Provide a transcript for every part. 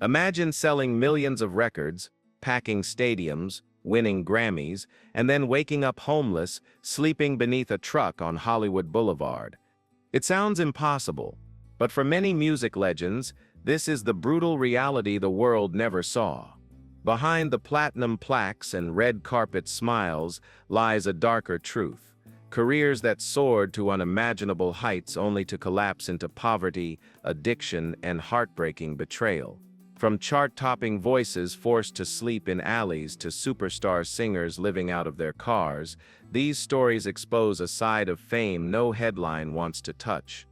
Imagine selling millions of records, packing stadiums, winning Grammys, and then waking up homeless, sleeping beneath a truck on Hollywood Boulevard. It sounds impossible, but for many music legends, this is the brutal reality the world never saw. Behind the platinum plaques and red carpet smiles lies a darker truth. Careers that soared to unimaginable heights only to collapse into poverty, addiction, and heartbreaking betrayal. From chart-topping voices forced to sleep in alleys to superstar singers living out of their cars, these stories expose a side of fame no headline wants to touch.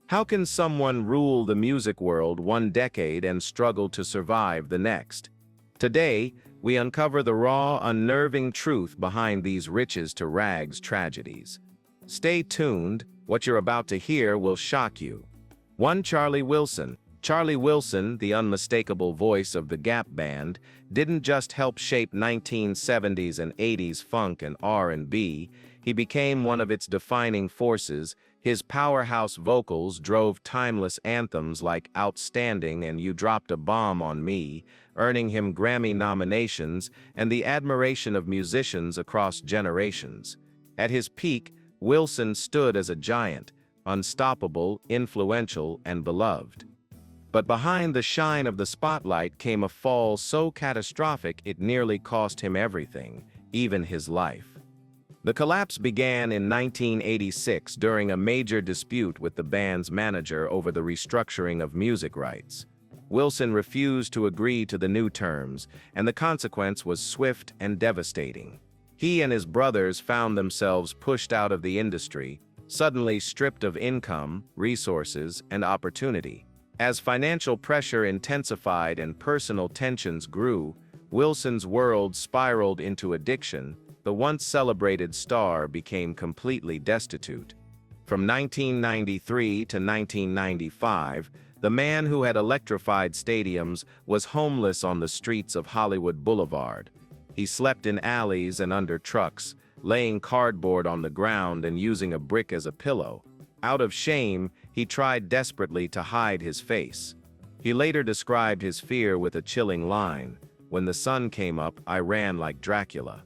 How can someone rule the music world one decade and struggle to survive the next? Today, we uncover the raw, unnerving truth behind these riches-to-rags tragedies. Stay tuned, what you're about to hear will shock you. 1. Charlie Wilson. Charlie Wilson, the unmistakable voice of the Gap Band, didn't just help shape 1970s and 80s funk and R&B, he became one of its defining forces. His powerhouse vocals drove timeless anthems like Outstanding and You Dropped a Bomb on Me, earning him Grammy nominations and the admiration of musicians across generations. At his peak, Wilson stood as a giant, unstoppable, influential, and beloved. But behind the shine of the spotlight came a fall so catastrophic it nearly cost him everything, even his life. The collapse began in 1986 during a major dispute with the band's manager over the restructuring of music rights. Wilson refused to agree to the new terms, and the consequence was swift and devastating. He and his brothers found themselves pushed out of the industry, suddenly stripped of income, resources, and opportunity. As financial pressure intensified and personal tensions grew, Wilson's world spiraled into addiction. The once celebrated star became completely destitute. From 1993 to 1995, the man who had electrified stadiums was homeless on the streets of Hollywood Boulevard. He slept in alleys and under trucks, laying cardboard on the ground and using a brick as a pillow. Out of shame, he tried desperately to hide his face. He later described his fear with a chilling line, "When the sun came up, I ran like Dracula."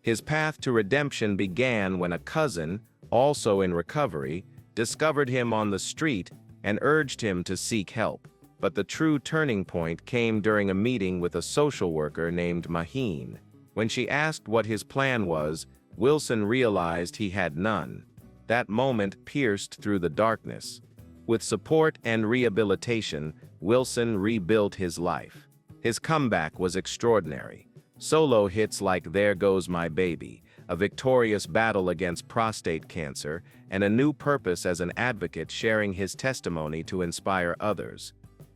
His path to redemption began when a cousin, also in recovery, discovered him on the street and urged him to seek help. But the true turning point came during a meeting with a social worker named Maheen. When she asked what his plan was, Wilson realized he had none. That moment pierced through the darkness. With support and rehabilitation, Wilson rebuilt his life. His comeback was extraordinary. Solo hits like There Goes My Baby, a victorious battle against prostate cancer, and a new purpose as an advocate sharing his testimony to inspire others.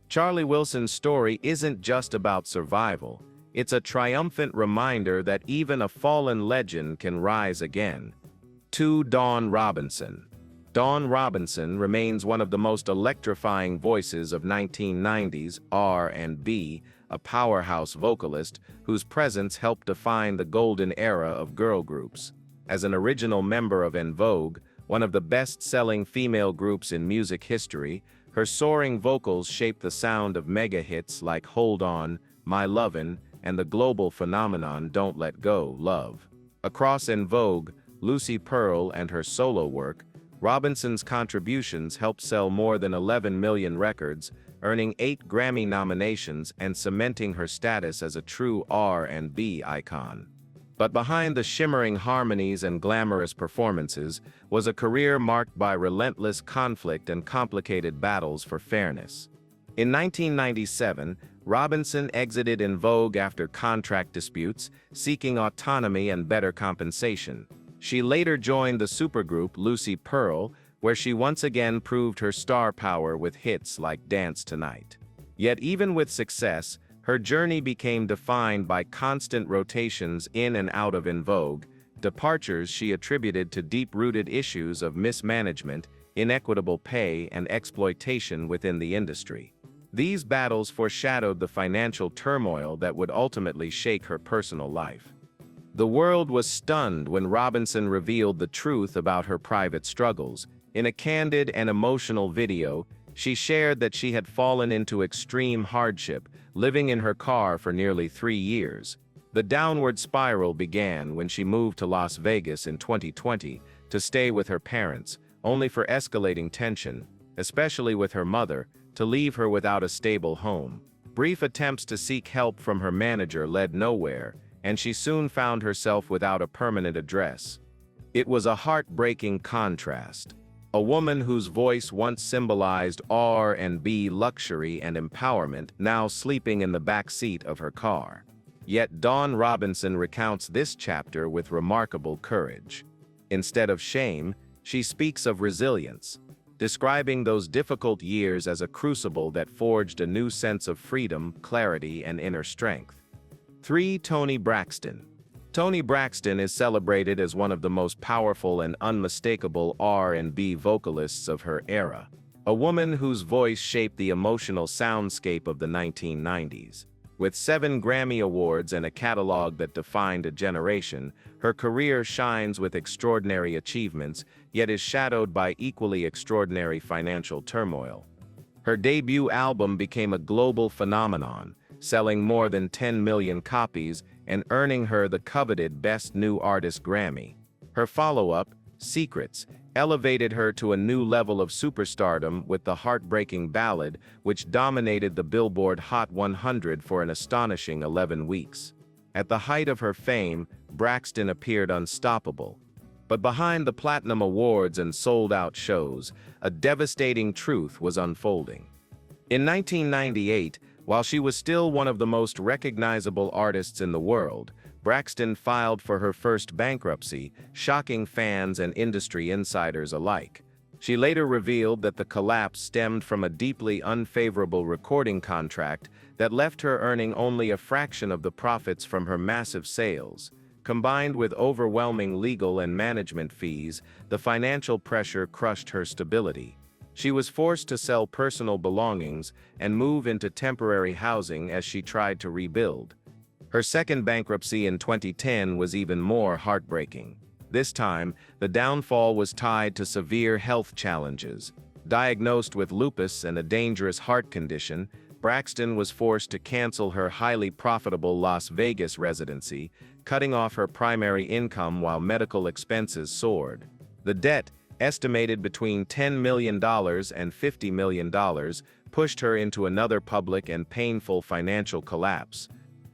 Charlie Wilson's story isn't just about survival. It's a triumphant reminder that even a fallen legend can rise again. 2. Dawn Robinson. Dawn Robinson remains one of the most electrifying voices of 1990s R&B, a powerhouse vocalist whose presence helped define the golden era of girl groups. As an original member of En Vogue, one of the best-selling female groups in music history, her soaring vocals shaped the sound of mega hits like Hold On, My Lovin', and the global phenomenon Don't Let Go, Love. Across En Vogue, Lucy Pearl, and her solo work, Robinson's contributions helped sell more than 11 million records, earning 8 Grammy nominations and cementing her status as a true R&B icon. But behind the shimmering harmonies and glamorous performances was a career marked by relentless conflict and complicated battles for fairness. In 1997, Robinson exited En Vogue after contract disputes, seeking autonomy and better compensation. She later joined the supergroup Lucy Pearl, where she once again proved her star power with hits like Dance Tonight. Yet even with success, her journey became defined by constant rotations in and out of En Vogue, departures she attributed to deep-rooted issues of mismanagement, inequitable pay, and exploitation within the industry. These battles foreshadowed the financial turmoil that would ultimately shake her personal life. The world was stunned when Robinson revealed the truth about her private struggles. In a candid and emotional video, She shared that she had fallen into extreme hardship, living in her car for nearly 3 years. The downward spiral began when she moved to Las Vegas in 2020 to stay with her parents, only for escalating tension, especially with her mother, to leave her without a stable home. Brief attempts to seek help from her manager led nowhere, and she soon found herself without a permanent address. It was a heartbreaking contrast. A woman whose voice once symbolized R&B luxury and empowerment, now sleeping in the back seat of her car. Yet Dawn Robinson recounts this chapter with remarkable courage. Instead of shame, she speaks of resilience, describing those difficult years as a crucible that forged a new sense of freedom, clarity, and inner strength. 3. Toni Braxton. Toni Braxton is celebrated as one of the most powerful and unmistakable R&B vocalists of her era, a woman whose voice shaped the emotional soundscape of the 1990s. With 7 Grammy Awards and a catalog that defined a generation, her career shines with extraordinary achievements, yet is shadowed by equally extraordinary financial turmoil. Her debut album became a global phenomenon, selling more than 10 million copies and earning her the coveted Best New Artist Grammy. Her follow-up, Secrets, elevated her to a new level of superstardom with the heartbreaking ballad, which dominated the Billboard Hot 100 for an astonishing 11 weeks. At the height of her fame, Braxton appeared unstoppable. But behind the Platinum Awards and sold-out shows, a devastating truth was unfolding. In 1998, while she was still one of the most recognizable artists in the world, Braxton filed for her first bankruptcy, shocking fans and industry insiders alike. She later revealed that the collapse stemmed from a deeply unfavorable recording contract that left her earning only a fraction of the profits from her massive sales. Combined with overwhelming legal and management fees, the financial pressure crushed her stability. She was forced to sell personal belongings and move into temporary housing as she tried to rebuild. Her second bankruptcy in 2010 was even more heartbreaking. This time, the downfall was tied to severe health challenges. Diagnosed with lupus and a dangerous heart condition, Braxton was forced to cancel her highly profitable Las Vegas residency, cutting off her primary income while medical expenses soared. The debt, estimated between $10 million and $50 million, pushed her into another public and painful financial collapse.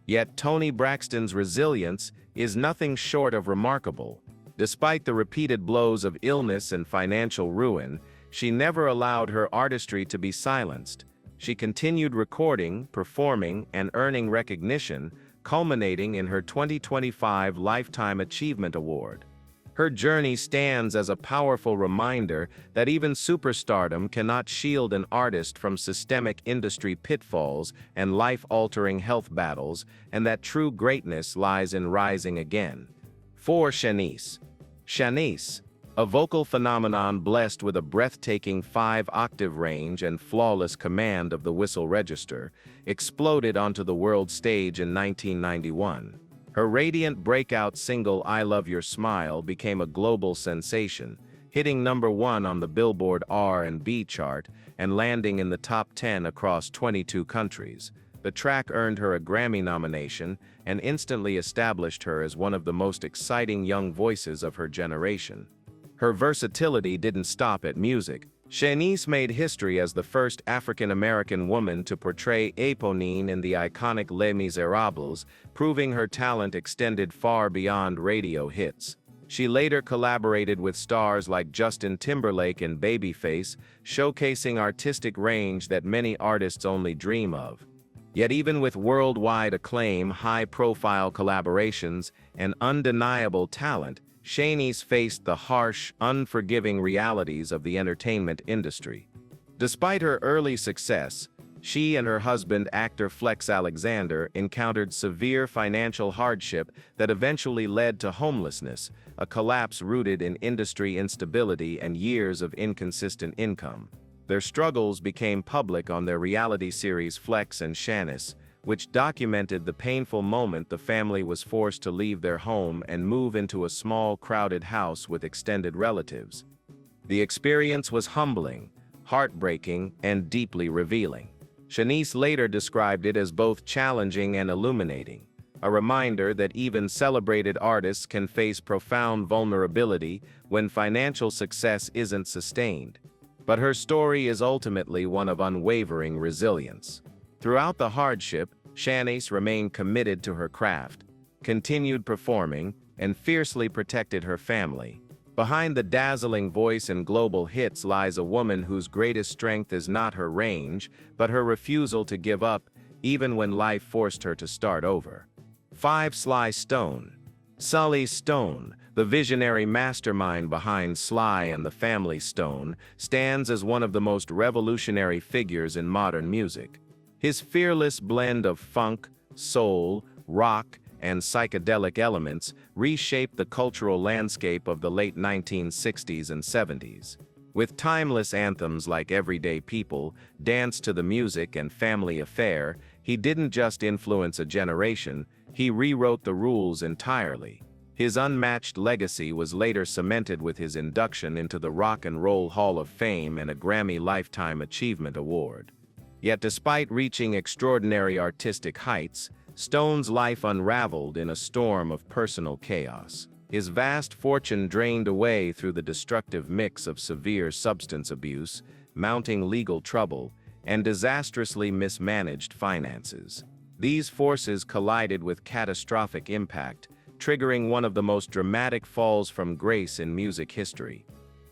Yet Toni Braxton's resilience is nothing short of remarkable. Despite the repeated blows of illness and financial ruin, she never allowed her artistry to be silenced. She continued recording, performing, and earning recognition, culminating in her 2025 Lifetime Achievement Award. Her journey stands as a powerful reminder that even superstardom cannot shield an artist from systemic industry pitfalls and life-altering health battles, and that true greatness lies in rising again. 4. Shanice. Shanice, a vocal phenomenon blessed with a breathtaking 5-octave range and flawless command of the whistle register, exploded onto the world stage in 1991. Her radiant breakout single I Love Your Smile became a global sensation, hitting #1 on the Billboard R&B chart and landing in the top 10 across 22 countries. The track earned her a Grammy nomination and instantly established her as one of the most exciting young voices of her generation. Her versatility didn't stop at music. Shanice made history as the first African-American woman to portray Eponine in the iconic Les Miserables, proving her talent extended far beyond radio hits. She later collaborated with stars like Justin Timberlake and Babyface, showcasing artistic range that many artists only dream of. Yet even with worldwide acclaim, high-profile collaborations, and undeniable talent, Shanice faced the harsh, unforgiving realities of the entertainment industry. Despite her early success, she and her husband, actor Flex Alexander, encountered severe financial hardship that eventually led to homelessness, a collapse rooted in industry instability and years of inconsistent income. Their struggles became public on their reality series Flex and Shanice, which documented the painful moment the family was forced to leave their home and move into a small, crowded house with extended relatives. The experience was humbling, heartbreaking, and deeply revealing. Shanice later described it as both challenging and illuminating, a reminder that even celebrated artists can face profound vulnerability when financial success isn't sustained. But her story is ultimately one of unwavering resilience. Throughout the hardship, Shanice remained committed to her craft, continued performing, and fiercely protected her family. Behind the dazzling voice and global hits lies a woman whose greatest strength is not her range, but her refusal to give up, even when life forced her to start over. 5. Sly Stone. Sully Stone, the visionary mastermind behind Sly and the Family Stone, stands as one of the most revolutionary figures in modern music. His fearless blend of funk, soul, rock, and psychedelic elements reshaped the cultural landscape of the late 1960s and 70s. With timeless anthems like Everyday People, Dance to the Music, and Family Affair, he didn't just influence a generation, he rewrote the rules entirely. His unmatched legacy was later cemented with his induction into the Rock and Roll Hall of Fame and a Grammy Lifetime Achievement Award. Yet despite reaching extraordinary artistic heights, Stone's life unraveled in a storm of personal chaos. His vast fortune drained away through the destructive mix of severe substance abuse, mounting legal trouble, and disastrously mismanaged finances. These forces collided with catastrophic impact, triggering one of the most dramatic falls from grace in music history.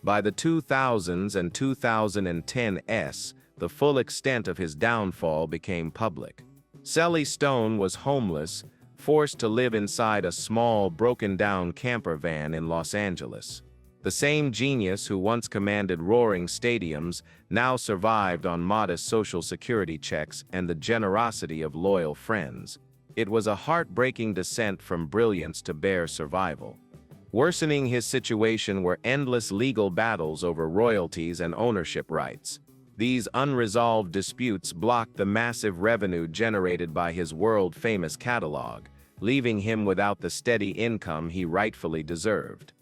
By the 2000s and 2010s, the full extent of his downfall became public. Sully Stone was homeless, forced to live inside a small, broken-down camper van in Los Angeles. The same genius who once commanded roaring stadiums now survived on modest Social Security checks and the generosity of loyal friends. It was a heartbreaking descent from brilliance to bare survival. Worsening his situation were endless legal battles over royalties and ownership rights. These unresolved disputes blocked the massive revenue generated by his world-famous catalog, leaving him without the steady income he rightfully deserved.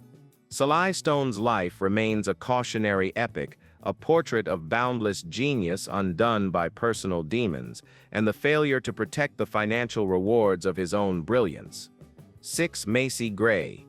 Sly Stone's life remains a cautionary epic, a portrait of boundless genius undone by personal demons, and the failure to protect the financial rewards of his own brilliance. 6. Macy Gray.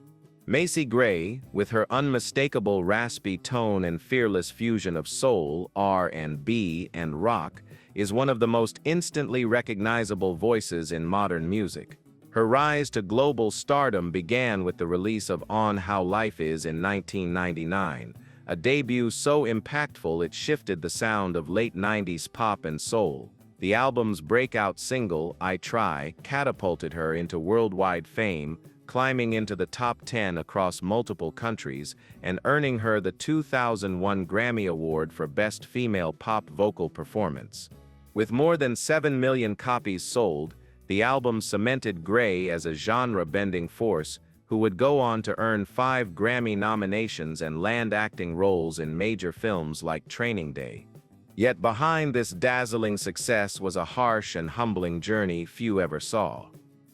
Macy Gray, with her unmistakable raspy tone and fearless fusion of soul, R&B, and rock, is one of the most instantly recognizable voices in modern music. Her rise to global stardom began with the release of On How Life Is in 1999, a debut so impactful it shifted the sound of late 90s pop and soul. The album's breakout single, I Try, catapulted her into worldwide fame, climbing into the top 10 across multiple countries and earning her the 2001 Grammy Award for Best Female Pop Vocal Performance. With more than 7 million copies sold, the album cemented Gray as a genre-bending force who would go on to earn 5 Grammy nominations and land acting roles in major films like Training Day. Yet behind this dazzling success was a harsh and humbling journey few ever saw.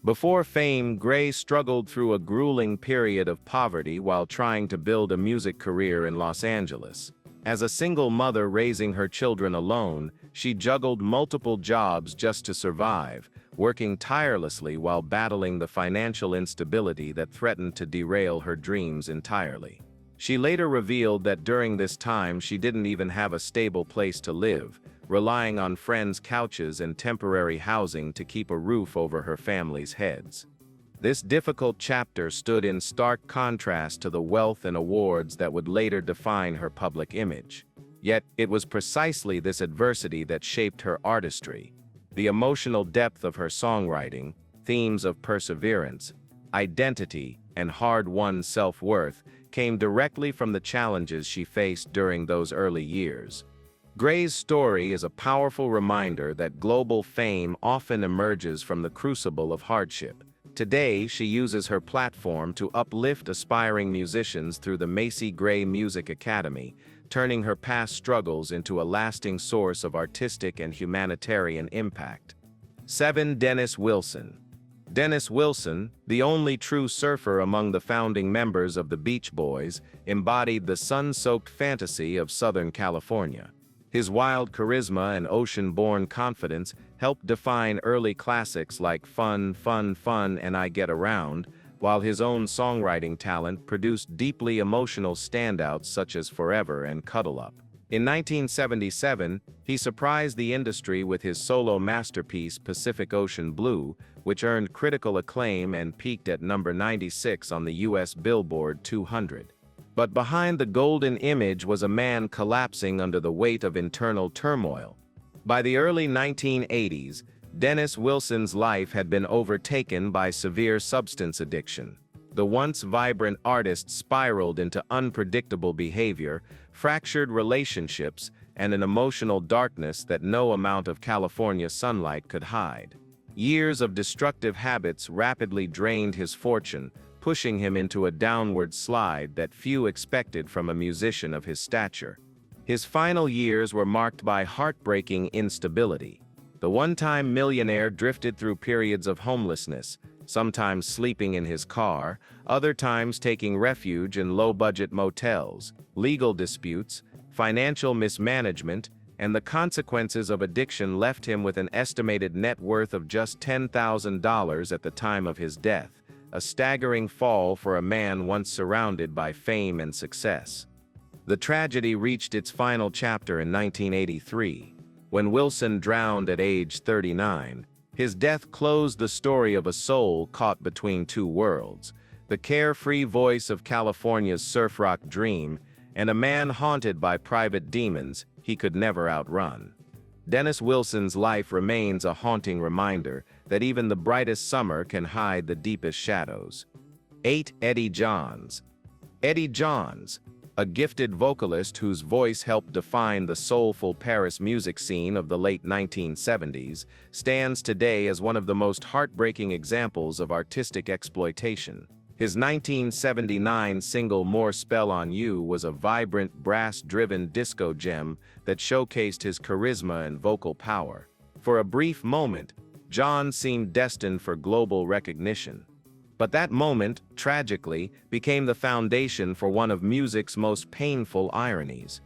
Before fame, Gray struggled through a grueling period of poverty while trying to build a music career in Los Angeles. As a single mother raising her children alone, she juggled multiple jobs just to survive, working tirelessly while battling the financial instability that threatened to derail her dreams entirely. She later revealed that during this time she didn't even have a stable place to live, relying on friends' couches and temporary housing to keep a roof over her family's heads. This difficult chapter stood in stark contrast to the wealth and awards that would later define her public image. Yet, it was precisely this adversity that shaped her artistry. The emotional depth of her songwriting, themes of perseverance, identity, and hard-won self-worth came directly from the challenges she faced during those early years. Gray's story is a powerful reminder that global fame often emerges from the crucible of hardship. Today, she uses her platform to uplift aspiring musicians through the Macy Gray Music Academy, turning her past struggles into a lasting source of artistic and humanitarian impact. 7. Dennis Wilson. Dennis Wilson, the only true surfer among the founding members of the Beach Boys, embodied the sun-soaked fantasy of Southern California. His wild charisma and ocean-born confidence helped define early classics like Fun, Fun, Fun and I Get Around, while his own songwriting talent produced deeply emotional standouts such as Forever and Cuddle Up. In 1977, he surprised the industry with his solo masterpiece Pacific Ocean Blue, which earned critical acclaim and peaked at number 96 on the US Billboard 200. But behind the golden image was a man collapsing under the weight of internal turmoil. By the early 1980s, Dennis Wilson's life had been overtaken by severe substance addiction. The once vibrant artist spiraled into unpredictable behavior, fractured relationships, and an emotional darkness that no amount of California sunlight could hide. Years of destructive habits rapidly drained his fortune, pushing him into a downward slide that few expected from a musician of his stature. His final years were marked by heartbreaking instability. The one-time millionaire drifted through periods of homelessness, sometimes sleeping in his car, other times taking refuge in low-budget motels. Legal disputes, financial mismanagement, and the consequences of addiction left him with an estimated net worth of just $10,000 at the time of his death, a staggering fall for a man once surrounded by fame and success. The tragedy reached its final chapter in 1983, when Wilson drowned at age 39. His death closed the story of a soul caught between two worlds, the carefree voice of California's surf rock dream, and a man haunted by private demons he could never outrun. Dennis Wilson's life remains a haunting reminder that even the brightest summer can hide the deepest shadows. 8. Eddie Johns. Eddie Johns, a gifted vocalist whose voice helped define the soulful Paris music scene of the late 1970s, stands today as one of the most heartbreaking examples of artistic exploitation. His 1979 single More Spell on You was a vibrant, brass-driven disco gem that showcased his charisma and vocal power. For a brief moment, John seemed destined for global recognition. But that moment, tragically, became the foundation for one of music's most painful ironies.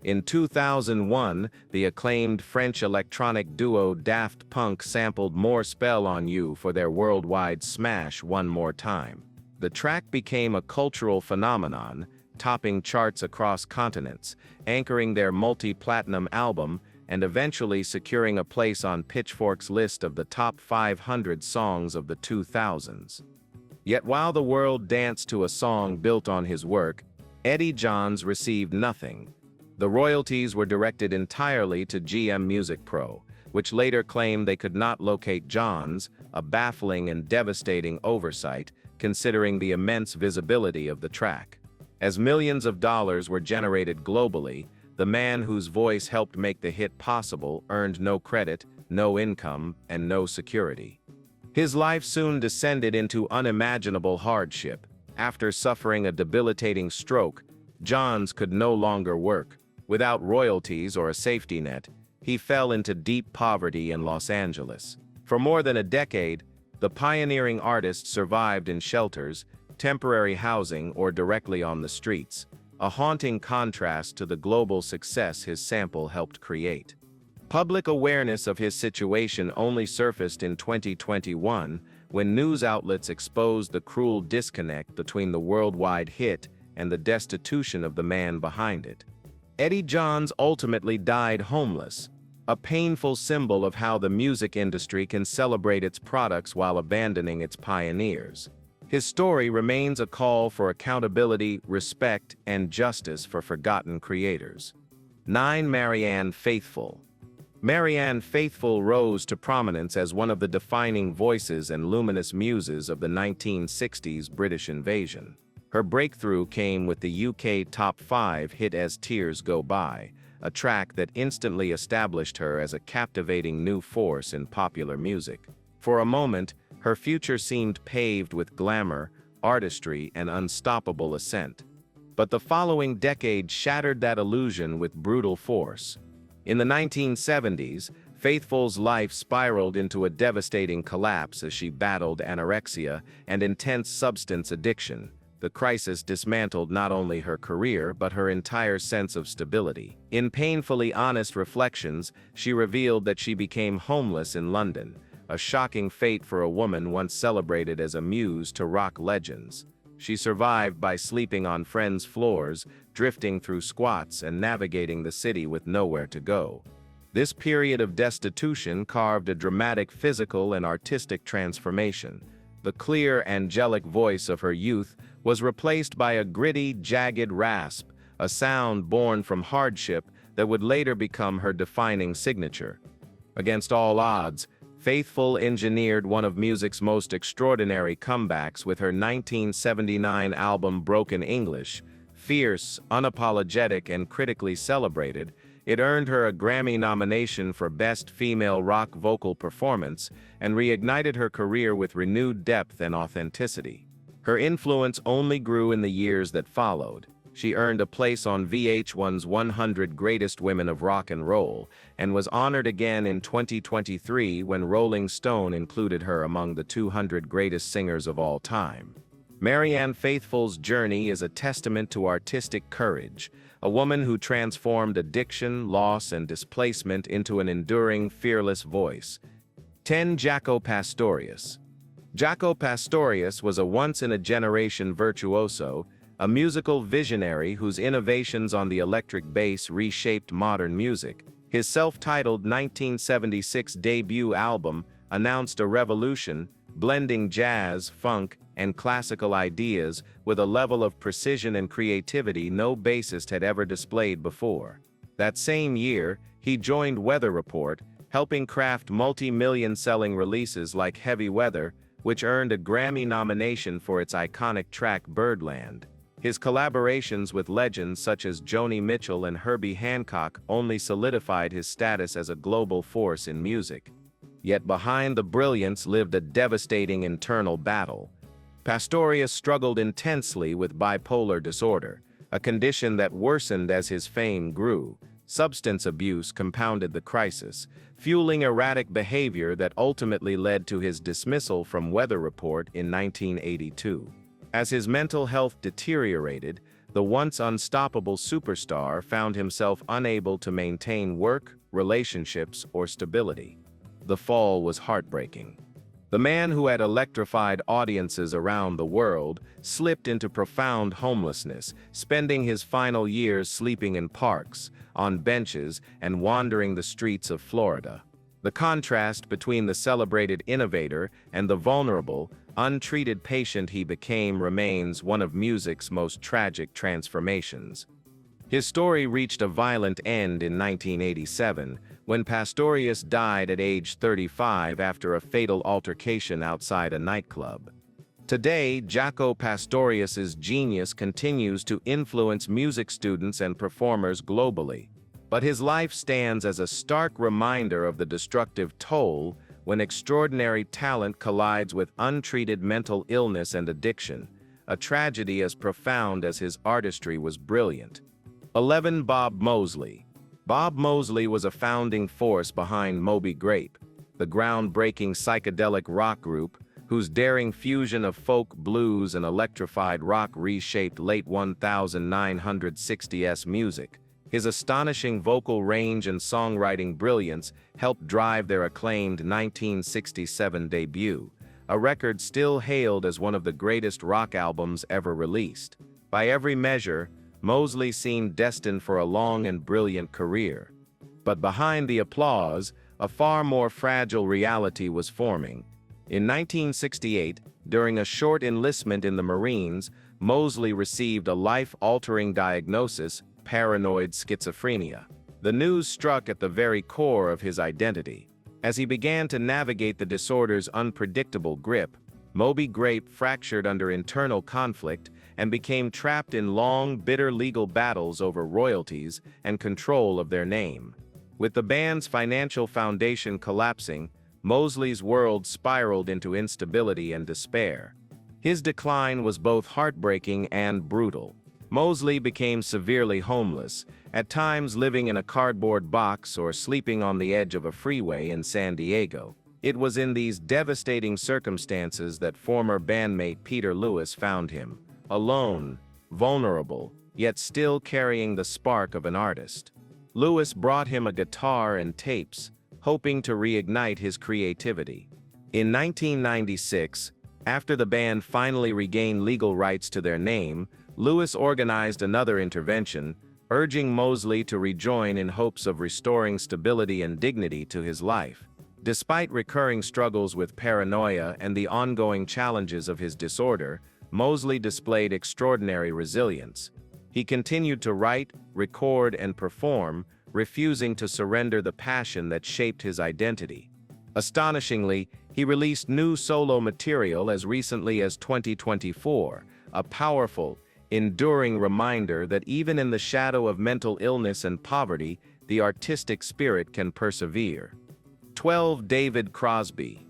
In 2001, the acclaimed French electronic duo Daft Punk sampled More Spell on You for their worldwide smash One More Time. The track became a cultural phenomenon, topping charts across continents, anchoring their multi-platinum album, and eventually securing a place on Pitchfork's list of the top 500 songs of the 2000s. Yet while the world danced to a song built on his work, Eddie Johns received nothing. The royalties were directed entirely to GM Music Pro, which later claimed they could not locate Johns, a baffling and devastating oversight, considering the immense visibility of the track. As millions of dollars were generated globally, the man whose voice helped make the hit possible earned no credit, no income, and no security. His life soon descended into unimaginable hardship. After suffering a debilitating stroke, Johns could no longer work. Without royalties or a safety net, he fell into deep poverty in Los Angeles. For more than a decade, the pioneering artist survived in shelters, temporary housing, or directly on the streets, a haunting contrast to the global success his sample helped create. Public awareness of his situation only surfaced in 2021, when news outlets exposed the cruel disconnect between the worldwide hit and the destitution of the man behind it. Eddie Johns ultimately died homeless, a painful symbol of how the music industry can celebrate its products while abandoning its pioneers. His story remains a call for accountability, respect, and justice for forgotten creators. 9. Marianne Faithfull. Marianne Faithfull rose to prominence as one of the defining voices and luminous muses of the 1960s British invasion. Her breakthrough came with the UK top 5 hit As Tears Go By, a track that instantly established her as a captivating new force in popular music. For a moment, her future seemed paved with glamour, artistry, and unstoppable ascent. But the following decade shattered that illusion with brutal force. In the 1970s, Faithfull's life spiraled into a devastating collapse as she battled anorexia and intense substance addiction, the crisis dismantled not only her career but her entire sense of stability. In painfully honest reflections, she revealed that she became homeless in London, a shocking fate for a woman once celebrated as a muse to rock legends. She survived by sleeping on friends' floors, drifting through squats, and navigating the city with nowhere to go. This period of destitution carved a dramatic physical and artistic transformation. The clear, angelic voice of her youth was replaced by a gritty, jagged rasp, a sound born from hardship that would later become her defining signature. Against all odds, Faithfull engineered one of music's most extraordinary comebacks with her 1979 album Broken English. Fierce, unapologetic, and critically celebrated, it earned her a Grammy nomination for Best Female Rock Vocal Performance and reignited her career with renewed depth and authenticity. Her influence only grew in the years that followed. She earned a place on VH1's 100 Greatest Women of Rock and Roll, and was honored again in 2023 when Rolling Stone included her among the 200 greatest singers of all time. Marianne Faithfull's journey is a testament to artistic courage, a woman who transformed addiction, loss, and displacement into an enduring, fearless voice. 10. Jaco Pastorius. Jaco Pastorius was a once-in-a-generation virtuoso, a musical visionary whose innovations on the electric bass reshaped modern music. His self-titled 1976 debut album announced a revolution, blending jazz, funk, and classical ideas with a level of precision and creativity no bassist had ever displayed before. That same year, he joined Weather Report, helping craft multi-million-selling releases like Heavy Weather, which earned a Grammy nomination for its iconic track Birdland. His collaborations with legends such as Joni Mitchell and Herbie Hancock only solidified his status as a global force in music. Yet behind the brilliance lived a devastating internal battle. Pastorius struggled intensely with bipolar disorder, a condition that worsened as his fame grew. Substance abuse compounded the crisis, fueling erratic behavior that ultimately led to his dismissal from Weather Report in 1982. As his mental health deteriorated, the once unstoppable superstar found himself unable to maintain work, relationships, or stability. The fall was heartbreaking. The man who had electrified audiences around the world slipped into profound homelessness, spending his final years sleeping in parks, on benches, and wandering the streets of Florida. The contrast between the celebrated innovator and the vulnerable, untreated patient he became remains one of music's most tragic transformations. His story reached a violent end in 1987, when Pastorius died at age 35 after a fatal altercation outside a nightclub. Today, Jaco Pastorius's genius continues to influence music students and performers globally. But his life stands as a stark reminder of the destructive toll when extraordinary talent collides with untreated mental illness and addiction, a tragedy as profound as his artistry was brilliant. 11. Bob Mosley. Bob Mosley was a founding force behind Moby Grape, the groundbreaking psychedelic rock group whose daring fusion of folk, blues, and electrified rock reshaped late 1960s music. His astonishing vocal range and songwriting brilliance helped drive their acclaimed 1967 debut, a record still hailed as one of the greatest rock albums ever released. By every measure, Mosley seemed destined for a long and brilliant career. But behind the applause, a far more fragile reality was forming. In 1968, during a short enlistment in the Marines, Mosley received a life-altering diagnosis: paranoid schizophrenia. The news struck at the very core of his identity. As he began to navigate the disorder's unpredictable grip, Moby Grape fractured under internal conflict and became trapped in long, bitter legal battles over royalties and control of their name. With the band's financial foundation collapsing, Mosley's world spiraled into instability and despair. His decline was both heartbreaking and brutal. Mosley became severely homeless, at times living in a cardboard box or sleeping on the edge of a freeway in San Diego. It was in these devastating circumstances that former bandmate Peter Lewis found him, alone, vulnerable, yet still carrying the spark of an artist. Lewis brought him a guitar and tapes, hoping to reignite his creativity. In 1996, after the band finally regained legal rights to their name, Lewis organized another intervention, urging Mosley to rejoin in hopes of restoring stability and dignity to his life. Despite recurring struggles with paranoia and the ongoing challenges of his disorder, Mosley displayed extraordinary resilience. He continued to write, record, and perform, refusing to surrender the passion that shaped his identity. Astonishingly, he released new solo material as recently as 2024, a powerful, enduring reminder that even in the shadow of mental illness and poverty, the artistic spirit can persevere. 12. David Crosby.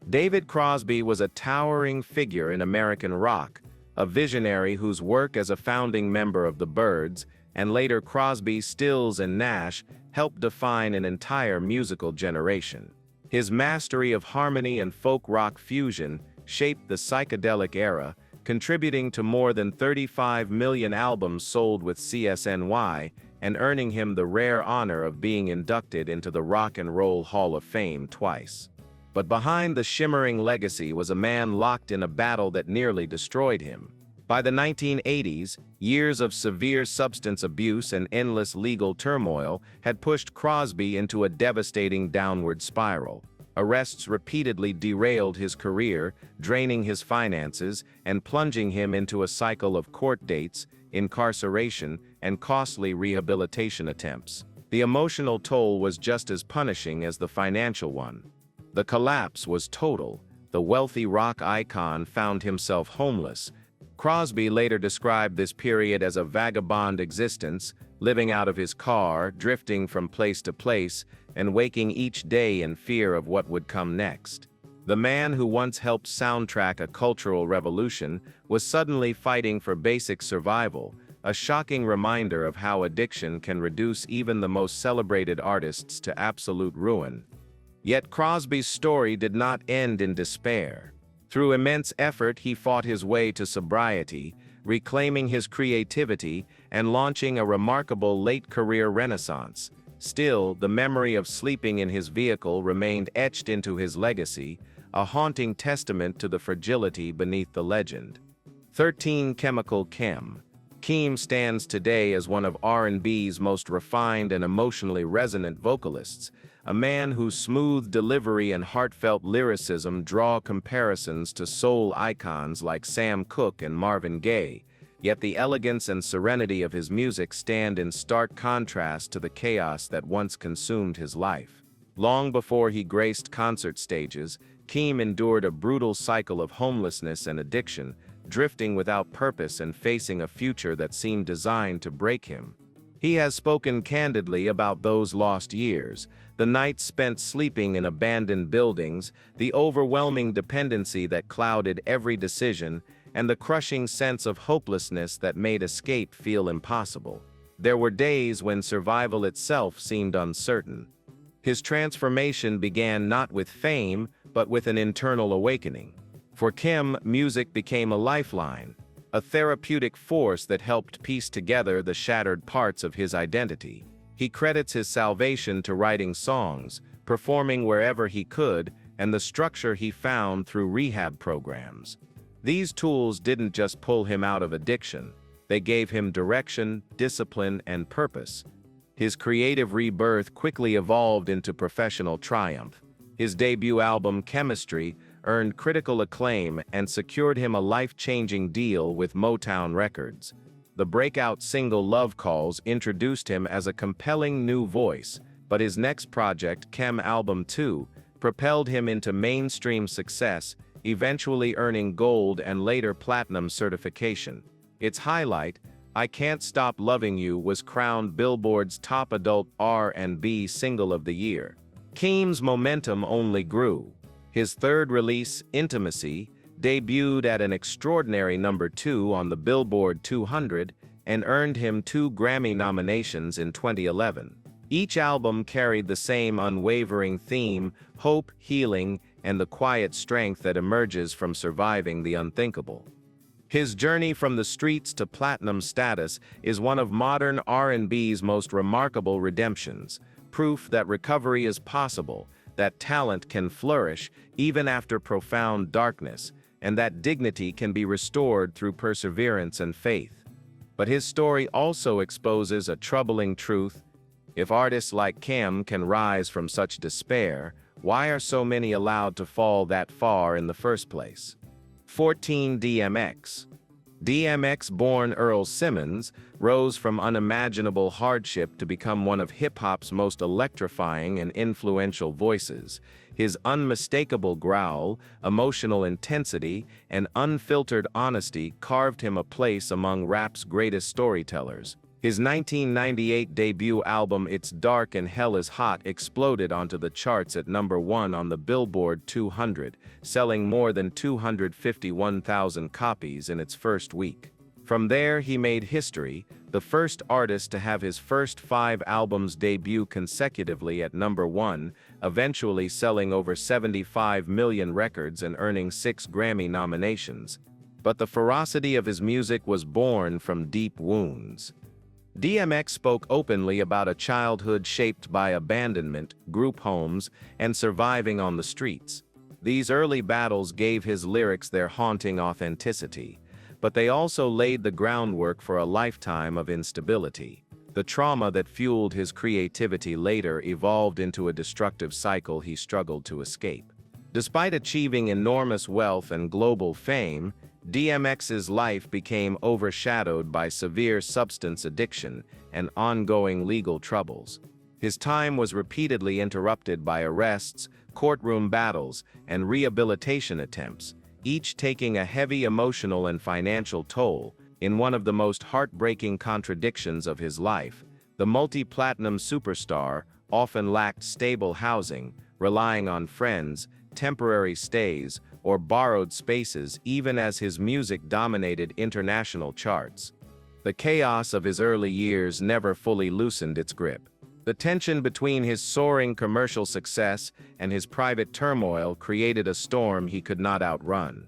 David Crosby was a towering figure in American rock, a visionary whose work as a founding member of the Byrds, and later Crosby, Stills, and Nash, helped define an entire musical generation. His mastery of harmony and folk rock fusion shaped the psychedelic era, contributing to more than 35 million albums sold with CSNY, and earning him the rare honor of being inducted into the Rock and Roll Hall of Fame twice. But behind the shimmering legacy was a man locked in a battle that nearly destroyed him. By the 1980s, years of severe substance abuse and endless legal turmoil had pushed Crosby into a devastating downward spiral. Arrests repeatedly derailed his career, draining his finances and plunging him into a cycle of court dates, incarceration, and costly rehabilitation attempts. The emotional toll was just as punishing as the financial one. The collapse was total. The wealthy rock icon found himself homeless. Crosby later described this period as a vagabond existence, living out of his car, drifting from place to place, and waking each day in fear of what would come next. The man who once helped soundtrack a cultural revolution was suddenly fighting for basic survival, a shocking reminder of how addiction can reduce even the most celebrated artists to absolute ruin. Yet Crosby's story did not end in despair. Through immense effort, he fought his way to sobriety, reclaiming his creativity and launching a remarkable late-career renaissance. Still, the memory of sleeping in his vehicle remained etched into his legacy, a haunting testament to the fragility beneath the legend. 13. Chemical Chem. Keem stands today as one of R&B's most refined and emotionally resonant vocalists, a man whose smooth delivery and heartfelt lyricism draw comparisons to soul icons like Sam Cooke and Marvin Gaye, yet the elegance and serenity of his music stand in stark contrast to the chaos that once consumed his life. Long before he graced concert stages, Keem endured a brutal cycle of homelessness and addiction, drifting without purpose and facing a future that seemed designed to break him. He has spoken candidly about those lost years, the nights spent sleeping in abandoned buildings, the overwhelming dependency that clouded every decision, and the crushing sense of hopelessness that made escape feel impossible. There were days when survival itself seemed uncertain. His transformation began not with fame, but with an internal awakening. For Keem, music became a lifeline, a therapeutic force that helped piece together the shattered parts of his identity. He credits his salvation to writing songs, performing wherever he could, and the structure he found through rehab programs. These tools didn't just pull him out of addiction, they gave him direction, discipline, and purpose. His creative rebirth quickly evolved into professional triumph. His debut album, Chemistry, earned critical acclaim and secured him a life-changing deal with Motown Records. The breakout single Love Calls introduced him as a compelling new voice, but his next project, Chem Album 2, propelled him into mainstream success, eventually earning gold and later platinum certification. Its highlight, I Can't Stop Loving You, was crowned Billboard's top adult R&B single of the year. Keem's momentum only grew. His third release, Intimacy, debuted at an extraordinary number 2 on the Billboard 200 and earned him 2 Grammy nominations in 2011. Each album carried the same unwavering theme: hope, healing, and the quiet strength that emerges from surviving the unthinkable. His journey from the streets to platinum status is one of modern R&B's most remarkable redemptions, proof that recovery is possible, that talent can flourish even after profound darkness, and that dignity can be restored through perseverance and faith. But his story also exposes a troubling truth. If artists like Kim can rise from such despair, why are so many allowed to fall that far in the first place? 14. DMX. DMX-born Earl Simmons rose from unimaginable hardship to become one of hip-hop's most electrifying and influential voices. His unmistakable growl, emotional intensity, and unfiltered honesty carved him a place among rap's greatest storytellers. His 1998 debut album It's Dark and Hell is Hot exploded onto the charts at #1 on the Billboard 200, selling more than 251,000 copies in its first week. From there he made history, the first artist to have his first 5 albums debut consecutively at #1, eventually selling over 75 million records and earning 6 Grammy nominations. But the ferocity of his music was born from deep wounds. DMX spoke openly about a childhood shaped by abandonment, group homes, and surviving on the streets. These early battles gave his lyrics their haunting authenticity, but they also laid the groundwork for a lifetime of instability. The trauma that fueled his creativity later evolved into a destructive cycle he struggled to escape. Despite achieving enormous wealth and global fame, DMX's life became overshadowed by severe substance addiction and ongoing legal troubles. His time was repeatedly interrupted by arrests, courtroom battles, and rehabilitation attempts, each taking a heavy emotional and financial toll. In one of the most heartbreaking contradictions of his life, the multi-platinum superstar often lacked stable housing, relying on friends, temporary stays, or borrowed spaces even as his music dominated international charts. The chaos of his early years never fully loosened its grip. The tension between his soaring commercial success and his private turmoil created a storm he could not outrun.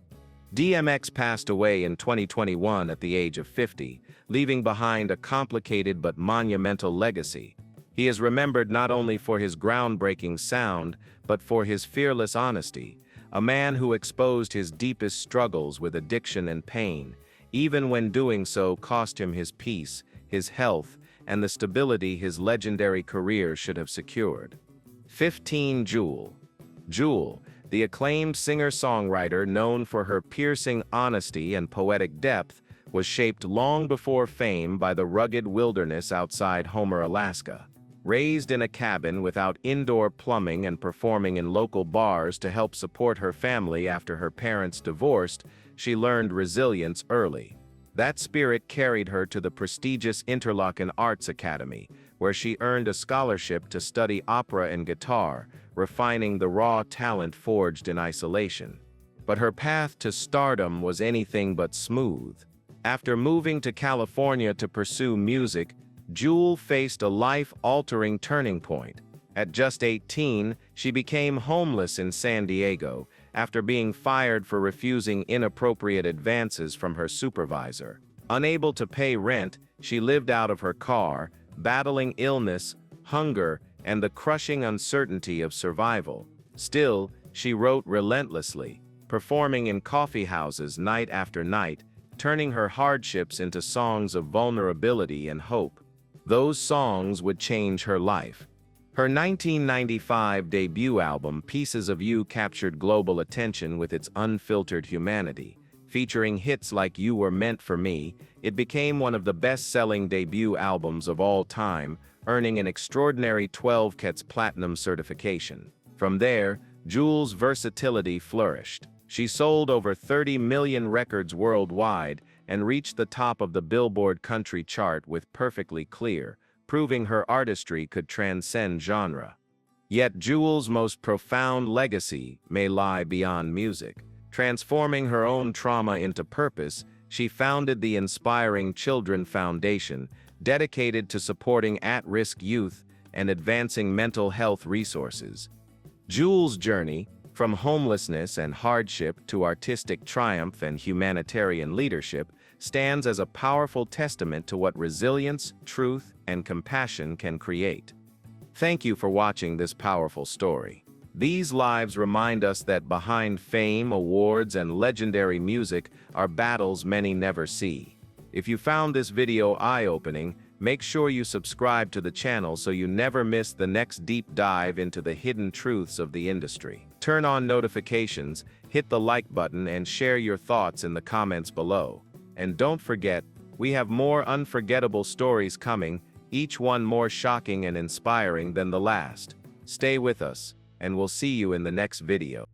DMX passed away in 2021 at the age of 50, leaving behind a complicated but monumental legacy. He is remembered not only for his groundbreaking sound, but for his fearless honesty, a man who exposed his deepest struggles with addiction and pain, even when doing so cost him his peace, his health, and the stability his legendary career should have secured. 15. Jewel. Jewel, the acclaimed singer-songwriter known for her piercing honesty and poetic depth, was shaped long before fame by the rugged wilderness outside Homer, Alaska. Raised in a cabin without indoor plumbing and performing in local bars to help support her family after her parents divorced, she learned resilience early. That spirit carried her to the prestigious Interlochen Arts Academy, where she earned a scholarship to study opera and guitar, refining the raw talent forged in isolation. But her path to stardom was anything but smooth. After moving to California to pursue music, Jewel faced a life-altering turning point. At just 18, she became homeless in San Diego after being fired for refusing inappropriate advances from her supervisor. Unable to pay rent, she lived out of her car, battling illness, hunger, and the crushing uncertainty of survival. Still, she wrote relentlessly, performing in coffee houses night after night, turning her hardships into songs of vulnerability and hope. Those songs would change her life. Her 1995 debut album, Pieces of You, captured global attention with its unfiltered humanity. Featuring hits like You Were Meant for Me, it became one of the best-selling debut albums of all time, earning an extraordinary 12 Cats Platinum certification. From there, Jewel's versatility flourished. She sold over 30 million records worldwide and reached the top of the Billboard country chart with Perfectly Clear, proving her artistry could transcend genre. Yet Jewel's most profound legacy may lie beyond music. Transforming her own trauma into purpose, she founded the Inspiring Children Foundation, dedicated to supporting at-risk youth and advancing mental health resources. Jewel's journey, From homelessness and hardship to artistic triumph and humanitarian leadership, stands as a powerful testament to what resilience, truth, and compassion can create. Thank you for watching this powerful story. These lives remind us that behind fame, awards, and legendary music are battles many never see. If you found this video eye-opening, make sure you subscribe to the channel so you never miss the next deep dive into the hidden truths of the industry. Turn on notifications, hit the like button, and share your thoughts in the comments below. And don't forget, we have more unforgettable stories coming, each one more shocking and inspiring than the last. Stay with us, and we'll see you in the next video.